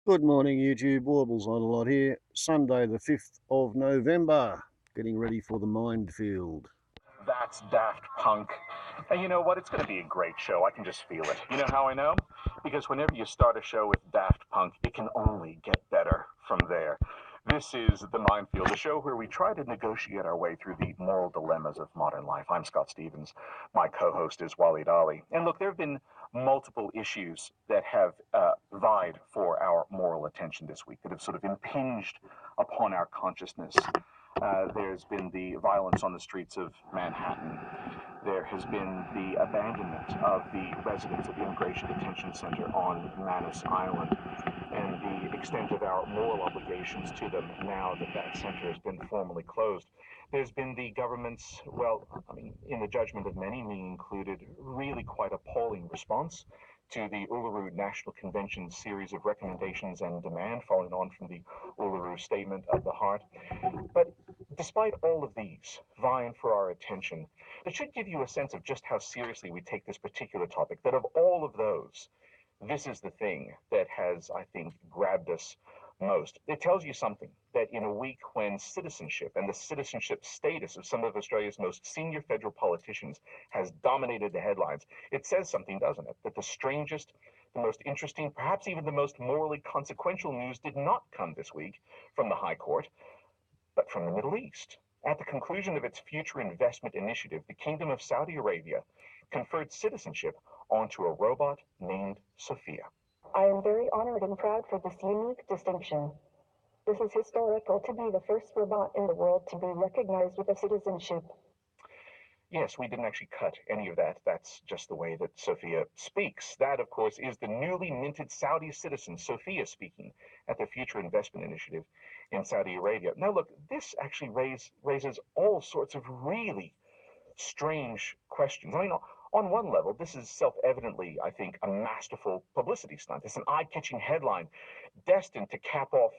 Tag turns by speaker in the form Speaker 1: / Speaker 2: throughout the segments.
Speaker 1: Good morning, YouTube. Warbles on a lot here. Sunday, the 5th of November. Getting ready for the Mindfield.
Speaker 2: That's Daft Punk. And you know what? It's going to be a great show. I can just feel it. You know how I know? Because whenever you start a show with Daft Punk, it can only get better from there. This is The Mindfield, a show where we try to negotiate our way through the moral dilemmas of modern life. I'm Scott Stevens. My co-host is Waleed Ali. And look, there have been multiple issues that have vied for our moral attention this week, that have sort of impinged upon our consciousness. There's been the violence on the streets of Manhattan. There has been the abandonment of the residents of the Immigration Detention Center on Manus Island and the extent of our moral obligations to them now that that center has been formally closed. There's been the government's, well, I mean, in the judgment of many, me included, really quite appalling response to the Uluru National Convention's series of recommendations and demand following on from the Uluru Statement of the Heart. But despite all of these vying for our attention, it should give you a sense of just how seriously we take this particular topic, that of all of those, this is the thing that has, I think, grabbed us most. It tells you something that in a week when citizenship and the citizenship status of some of Australia's most senior federal politicians has dominated the headlines, it says something, doesn't it? That the strangest, the most interesting, perhaps even the most morally consequential news did not come this week from the High Court, but from the Middle East. At the conclusion of its future investment initiative, the Kingdom of Saudi Arabia conferred citizenship onto a robot named Sophia.
Speaker 3: I am very honored and proud for this unique distinction. This is historical to be the first robot in the world to be recognized with a citizenship.
Speaker 2: Yes, we didn't actually cut any of that. That's just the way that Sophia speaks. That, of course, is the newly minted Saudi citizen, Sophia, speaking at the Future Investment Initiative in Saudi Arabia. Now, look, this actually raises all sorts of really strange questions. I mean, on one level, this is self-evidently, I think, a masterful publicity stunt. It's an eye-catching headline destined to cap off,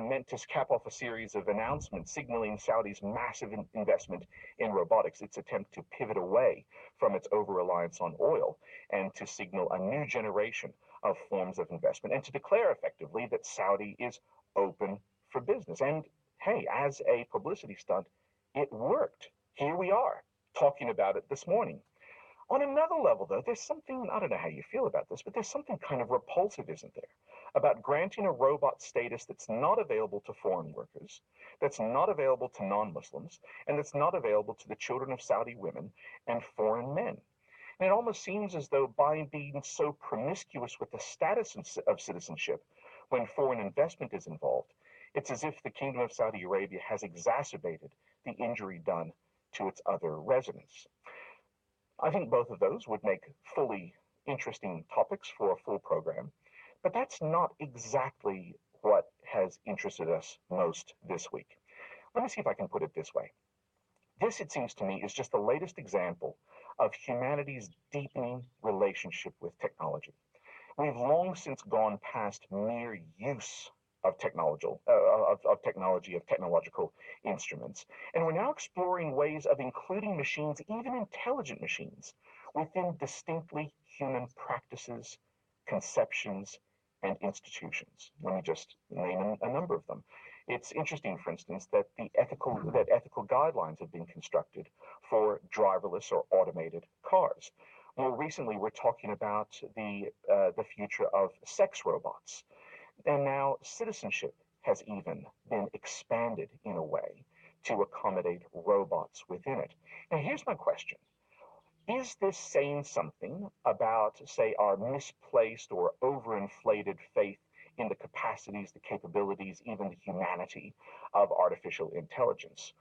Speaker 2: meant to cap off a series of announcements signaling Saudi's massive investment in robotics, its attempt to pivot away from its over-reliance on oil and to signal a new generation of forms of investment and to declare effectively that Saudi is open for business. And hey, as a publicity stunt, it worked. Here we are talking about it this morning. On another level, though, there's something, I don't know how you feel about this, but there's something kind of repulsive, isn't there, about granting a robot status that's not available to foreign workers, that's not available to non-Muslims, and that's not available to the children of Saudi women and foreign men. And it almost seems as though by being so promiscuous with the status of citizenship when foreign investment is involved, it's as if the Kingdom of Saudi Arabia has exacerbated the injury done to its other residents. I think both of those would make fully interesting topics for a full program, but that's not exactly what has interested us most this week. Let me see if I can put it this way. This, it seems to me, is just the latest example of humanity's deepening relationship with technology. We've long since gone past mere use of technological instruments. And we're now exploring ways of including machines, even intelligent machines, within distinctly human practices, conceptions, and institutions. Let me just name a number of them. It's interesting, for instance, that ethical guidelines have been constructed for driverless or automated cars. More recently, we're talking about the future of sex robots. And now citizenship has even been expanded in a way to accommodate robots within it. Now, here's my question. Is this saying something about, say, our misplaced or overinflated faith in the capacities, the capabilities, even the humanity of artificial intelligence?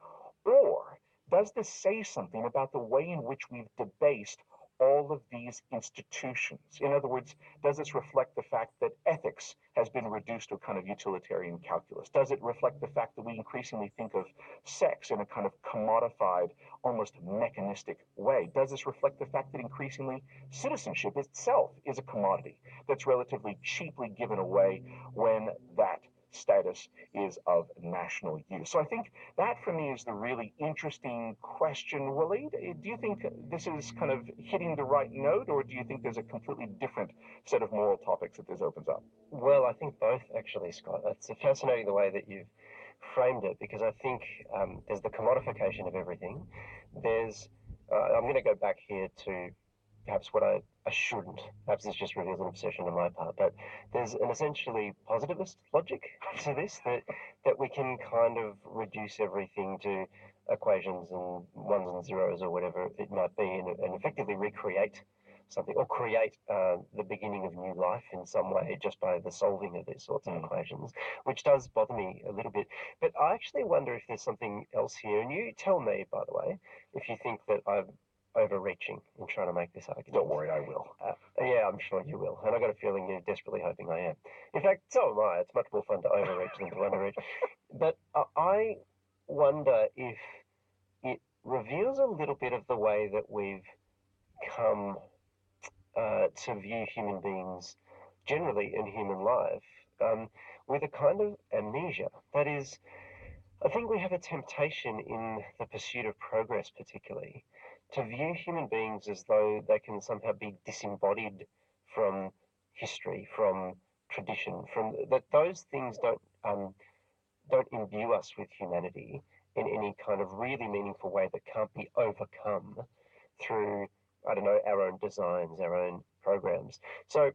Speaker 2: Or does this say something about the way in which we've debased all of these institutions? In other words, does this reflect the fact that ethics has been reduced to a kind of utilitarian calculus? Does it reflect the fact that we increasingly think of sex in a kind of commodified, almost mechanistic way? Does this reflect the fact that increasingly citizenship itself is a commodity that's relatively cheaply given away when that status is of national use. So I think that for me is the really interesting question. Waleed, do you think this is kind of hitting the right note, or do you think there's a completely different set of moral topics that this opens up?
Speaker 4: Well, I think both, actually, Scott. It's fascinating the way that you've framed it, because I think there's the commodification of everything. There's, I'm going to go back here to perhaps what I shouldn't. Perhaps this just reveals an obsession on my part, but there's an essentially positivist logic to this, that we can kind of reduce everything to equations and ones and zeros or whatever it might be, and effectively recreate something, or create the beginning of new life in some way just by the solving of these sorts of equations, which does bother me a little bit. But I actually wonder if there's something else here, and you tell me, by the way, if you think that I'm overreaching in trying to make this argument.
Speaker 2: Don't worry, I will.
Speaker 4: Yeah, I'm sure you will. And I've got a feeling you're desperately hoping I am. In fact, so am I. It's much more fun to overreach than to underreach. But I wonder if it reveals a little bit of the way that we've come to view human beings generally in human life, with a kind of amnesia. That is, I think we have a temptation in the pursuit of progress, particularly, to view human beings as though they can somehow be disembodied from history, from tradition, from that those things don't imbue us with humanity in any kind of really meaningful way that can't be overcome through, I don't know, our own designs, our own programs. So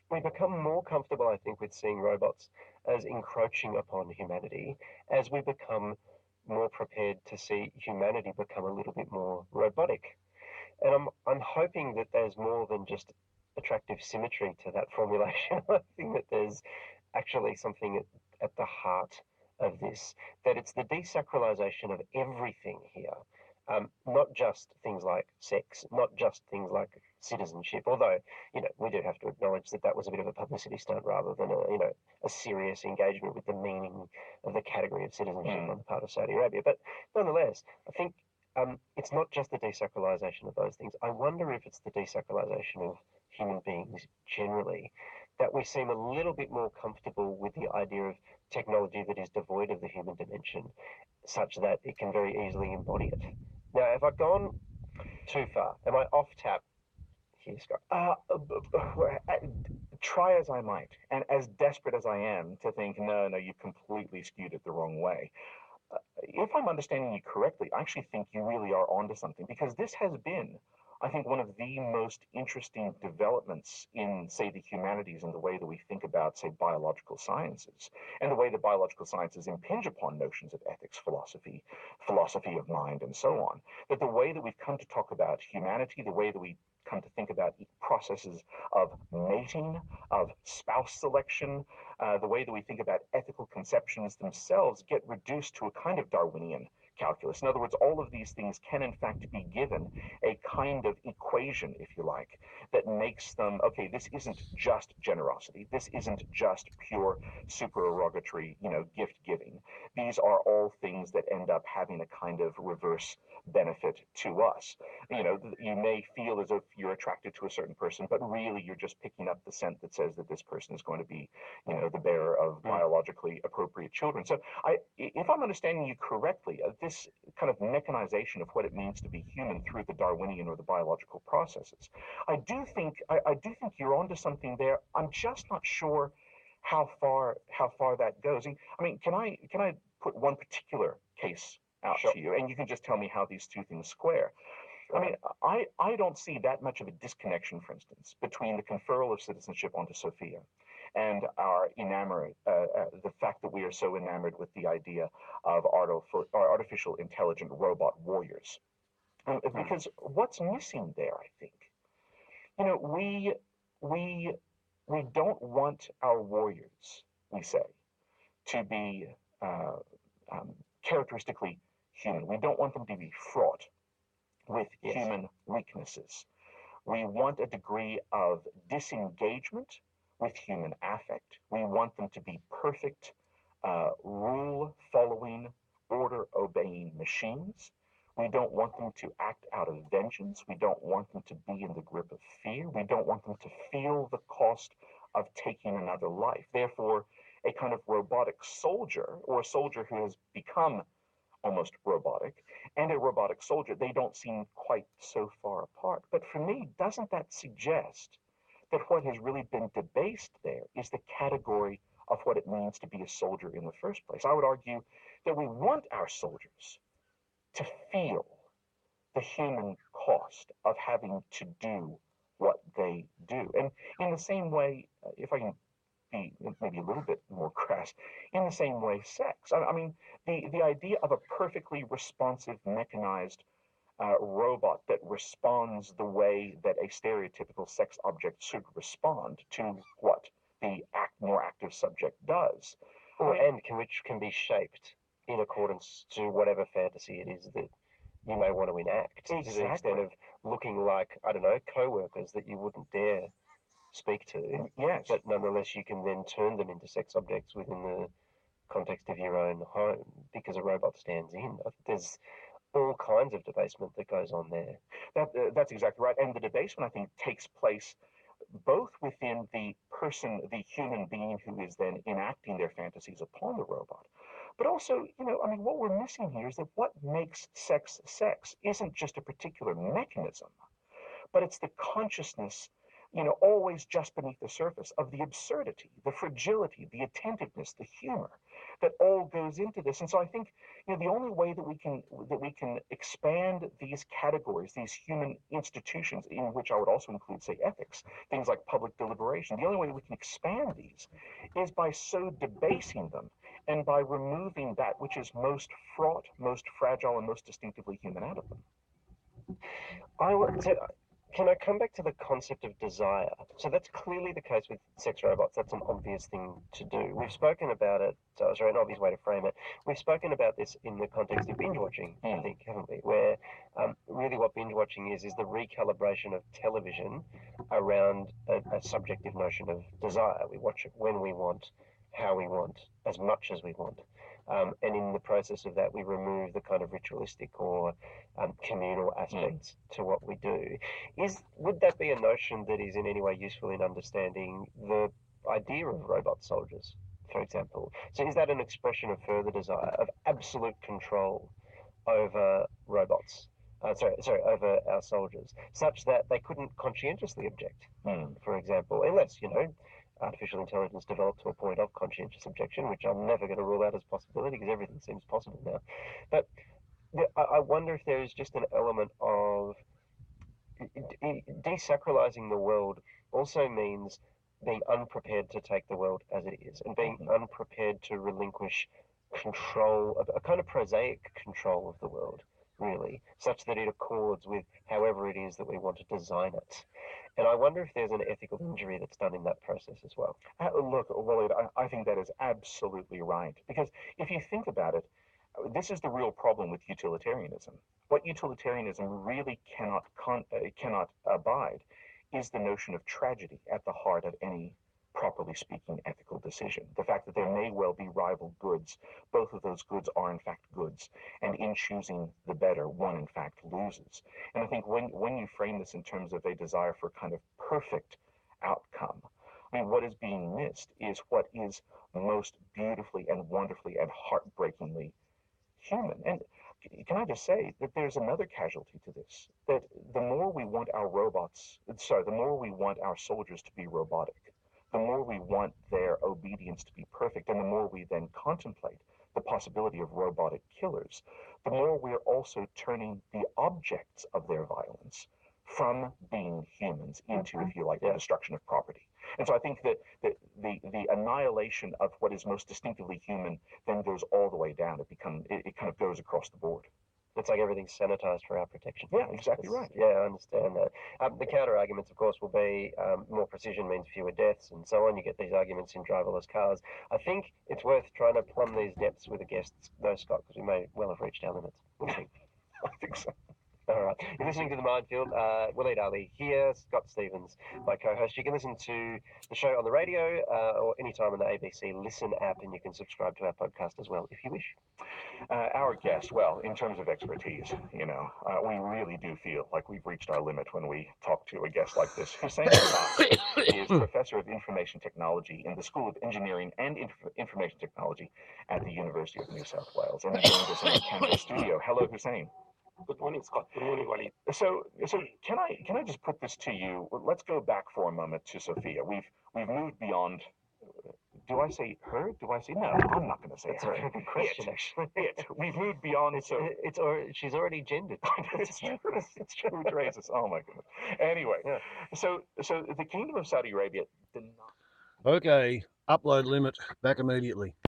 Speaker 4: we become more comfortable, I think, with seeing robots as encroaching upon humanity, as we become more prepared to see humanity become a little bit more robotic. And I'm hoping that there's more than just attractive symmetry to that formulation. I think that there's actually something at the heart of this, that it's the desacralization of everything here. Not just things like sex, not just things like citizenship, although, we do have to acknowledge that that was a bit of a publicity stunt rather than a serious engagement with the meaning of the category of citizenship on the part of Saudi Arabia. But nonetheless, I think it's not just the desacralization of those things. I wonder if it's the desacralization of human beings generally, that we seem a little bit more comfortable with the idea of technology that is devoid of the human dimension, such that it can very easily embody it. Now, have I gone too far? Am I off tap here, Scott?
Speaker 2: Try as I might, and as desperate as I am to think, no, you've completely skewed it the wrong way. If I'm understanding you correctly, I actually think you really are onto something, because this has been, I think, one of the most interesting developments in, say, the humanities and the way that we think about, say, biological sciences, and the way that biological sciences impinge upon notions of ethics, philosophy of mind, and so on. That the way that we've come to talk about humanity, the way that we come to think about processes of mating, of spouse selection, the way that we think about ethical conceptions themselves get reduced to a kind of Darwinian calculus. In other words, all of these things can in fact be given a kind of equation, if you like, that makes them, okay, this isn't just generosity. This isn't just pure supererogatory, gift giving. These are all things that end up having a kind of reverse benefit to us. You may feel as if you're attracted to a certain person, but really you're just picking up the scent that says that this person is going to be, the bearer of biologically appropriate children. So if I'm understanding you correctly, this kind of mechanization of what it means to be human through the Darwinian or the biological processes, I do think you're onto something there. I'm just not sure how far that goes. I mean, can I put one particular case out to you, and you can just tell me how these two things square? I mean, I don't see that much of a disconnection, for instance, between the conferral of citizenship onto Sophia and our the fact that we are so enamored with the idea of artificial intelligent robot warriors. Because what's missing there, I think, we don't want our warriors, we say, to be characteristically human. We don't want them to be fraught with human weaknesses. We want a degree of disengagement with human affect. We want them to be perfect, rule-following, order-obeying machines. We don't want them to act out of vengeance. We don't want them to be in the grip of fear. We don't want them to feel the cost of taking another life. Therefore, a kind of robotic soldier, or a soldier who has become almost robotic, and a robotic soldier, they don't seem quite so far apart. But for me, doesn't that suggest that what has really been debased there is the category of what it means to be a soldier in the first place? I would argue that we want our soldiers to feel the human cost of having to do what they do. And in the same way, if I can be maybe a little bit more crass, in the same way, sex. I mean, the idea of a perfectly responsive, mechanized robot that responds the way that a stereotypical sex object should respond to what the more active subject does.
Speaker 4: Which can be shaped in accordance to whatever fantasy it is that you may want to enact, to the extent of looking like, I don't know, co-workers that you wouldn't dare speak to.
Speaker 2: Yes.
Speaker 4: But nonetheless, you can then turn them into sex objects within the context of your own home because a robot stands in. There's all kinds of debasement that goes on there.
Speaker 2: That's exactly right. And the debasement, I think, takes place both within the person, the human being who is then enacting their fantasies upon the robot, but also, I mean, what we're missing here is that what makes sex sex isn't just a particular mechanism, but it's the consciousness, always just beneath the surface of the absurdity, the fragility, the attentiveness, the humor that all goes into this. And so I think, the only way that we can expand these categories, these human institutions, in which I would also include, say, ethics, things like public deliberation, the only way that we can expand these is by so debasing them and by removing that which is most fraught, most fragile, and most distinctively human out of them.
Speaker 4: Can I come back to the concept of desire? So that's clearly the case with sex robots. That's an obvious thing to do. We've spoken about it, an obvious way to frame it. We've spoken about this in the context of binge watching, I think, haven't we? Where really what binge watching is the recalibration of television around a subjective notion of desire. We watch it when we want, how we want, as much as we want. And in the process of that, we remove the kind of ritualistic or communal aspects to what we do. Would that be a notion that is in any way useful in understanding the idea of robot soldiers, for example? So is that an expression of further desire, of absolute control over robots? Over our soldiers, such that they couldn't conscientiously object, for example, unless, artificial intelligence developed to a point of conscientious objection, which I'm never going to rule out as a possibility because everything seems possible now. But I wonder if there is just an element of desacralizing the world also means being unprepared to take the world as it is, and being unprepared to relinquish control, a kind of prosaic control of the world, really, such that it accords with however it is that we want to design it. And I wonder if there's an ethical injury that's done in that process as well.
Speaker 2: Look, Waleed, I think that is absolutely right. Because if you think about it, this is the real problem with utilitarianism. What utilitarianism really cannot abide is the notion of tragedy at the heart of any, properly speaking, ethical decision. The fact that there may well be rival goods, both of those goods are in fact goods, and in choosing the better, one in fact loses. And I think when you frame this in terms of a desire for kind of perfect outcome, I mean, what is being missed is what is most beautifully and wonderfully and heartbreakingly human. And can I just say that there's another casualty to this, that the more we want the more we want our soldiers to be robotic, the more we want their obedience to be perfect, and the more we then contemplate the possibility of robotic killers, the more we're also turning the objects of their violence from being humans into, if you like, the destruction of property. And so I think that the annihilation of what is most distinctively human then goes all the way down. It kind of goes across the board.
Speaker 4: It's like everything's sanitized for our protection.
Speaker 2: Yeah, exactly right.
Speaker 4: Yeah, I understand that. The counter arguments, of course, will be more precision means fewer deaths and so on. You get these arguments in driverless cars. I think it's worth trying to plumb these depths with the guests, though, Scott, because we may well have reached our limits. What do you think?
Speaker 2: I think so.
Speaker 4: All right. You're listening to The Mindfield. Waleed Ali here, Scott Stevens, my co-host. You can listen to the show on the radio or anytime on the ABC Listen app, and you can subscribe to our podcast as well if you wish.
Speaker 2: Our guest, well, in terms of expertise, we really do feel like we've reached our limit when we talk to a guest like this. Hussein is Professor of Information Technology in the School of Engineering and Information Technology at the University of New South Wales. And he joins us in our campus studio. Hello, Hussein.
Speaker 5: Good morning, Scott. Good morning, Waleed.
Speaker 2: So can I just put this to you? Let's go back for a moment to Sophia. We've moved beyond. Do I say her? Do I say no? I'm not going to say
Speaker 4: That's
Speaker 2: her.
Speaker 4: a very good question, actually.
Speaker 2: We've moved beyond.
Speaker 4: She's already gendered.
Speaker 2: It's true. It's true. It's racist. Oh my goodness. Anyway,
Speaker 4: Yeah.
Speaker 2: so the Kingdom of Saudi Arabia did not.
Speaker 1: Okay, upload limit back immediately.